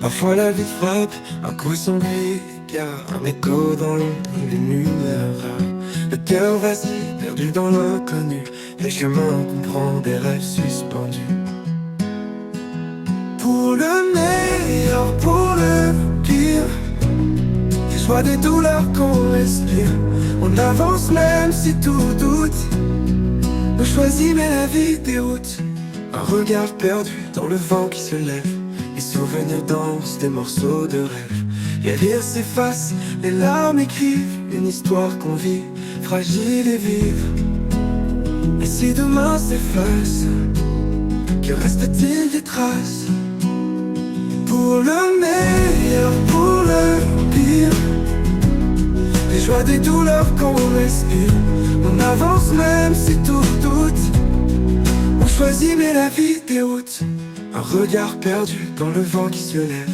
Parfois la vie frappe, un coup sans gris, un écho dans l'ombre, les lumières rares. Le cœur vacille, perdu dans l'inconnu, des chemins qu'on prend, des rêves suspendus. Pour le meilleur, pour le pire, des joies, des douleurs qu'on respire. On avance même si tout doute, on choisit mais la vie déroute. Un regard perdu dans le vent qui se lève, les souvenirs dansent des morceaux de rêve. Les rires s'effacent, les larmes écrivent une histoire qu'on vit, fragile et vive. Et si demain s'efface, que reste-t-il des traces? Pour le meilleur, pour le pire, des joies, des douleurs qu'on respire. On avance même si tout doute, on choisit mais la vie déroute. Un regard perdu dans le vent qui se lève,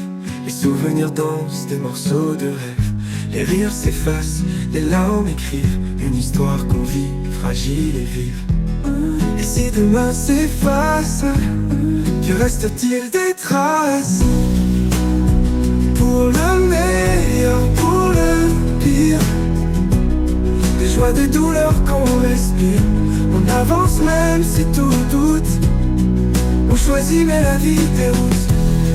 les souvenirs dansent des morceaux de rêve. Les rires s'effacent, les larmes écrivent une histoire qu'on vit, fragile et vive. Et si demain s'efface, que reste-t-il des traces? Pour le meilleur, pour le pire, des joies, des douleurs qu'on respire. On avance même si tout doute, on choisit mais la vie déroute.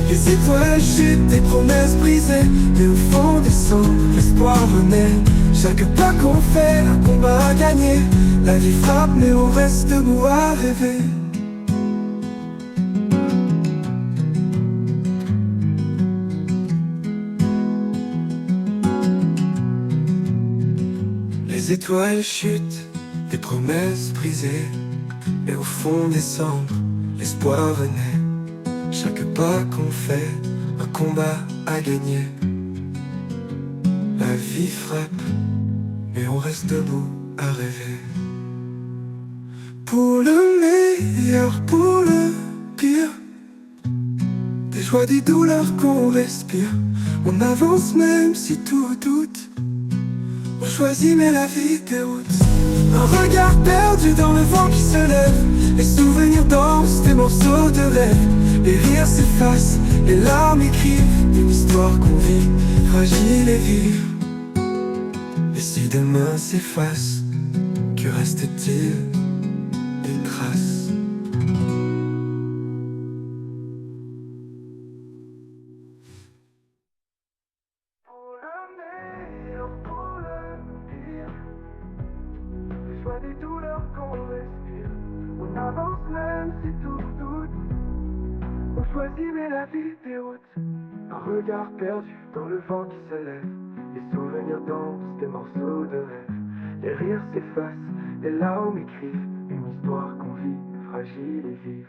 Les étoiles chutent, des promesses brisées, mais au fond des cendres, l'espoir renaît. Chaque pas qu'on fait, un combat à gagner. La vie frappe mais on reste debout à rêver. Les étoiles chutent, des promesses brisées, mais au fond des cendres, l'espoir renaît. Chaque pas qu'on fait, un combat à gagner. La vie frappe, mais on reste debout à rêver. Pour le meilleur, pour le pire, des joies, des douleurs qu'on respire. On avance même si tout doute, on choisit mais la vie déroute. Un regard perdu dans le vent qui se lève, les souvenirs dansent des morceaux de rêve. Les rires s'effacent, les larmes écrivent une histoire qu'on vit, fragile et vive. Et si demain s'efface, que reste-t-il des traces? Pour le meilleur, pour le pire, des joies, des douleurs qu'on respire. On avance même si tout doute, on choisit mais la vie déroute. Un regard perdu dans le vent qui se lève, les souvenirs dansent des morceaux de rêve. Les rires s'effacent, les larmes écrivent une histoire qu'on vit, fragile et vive.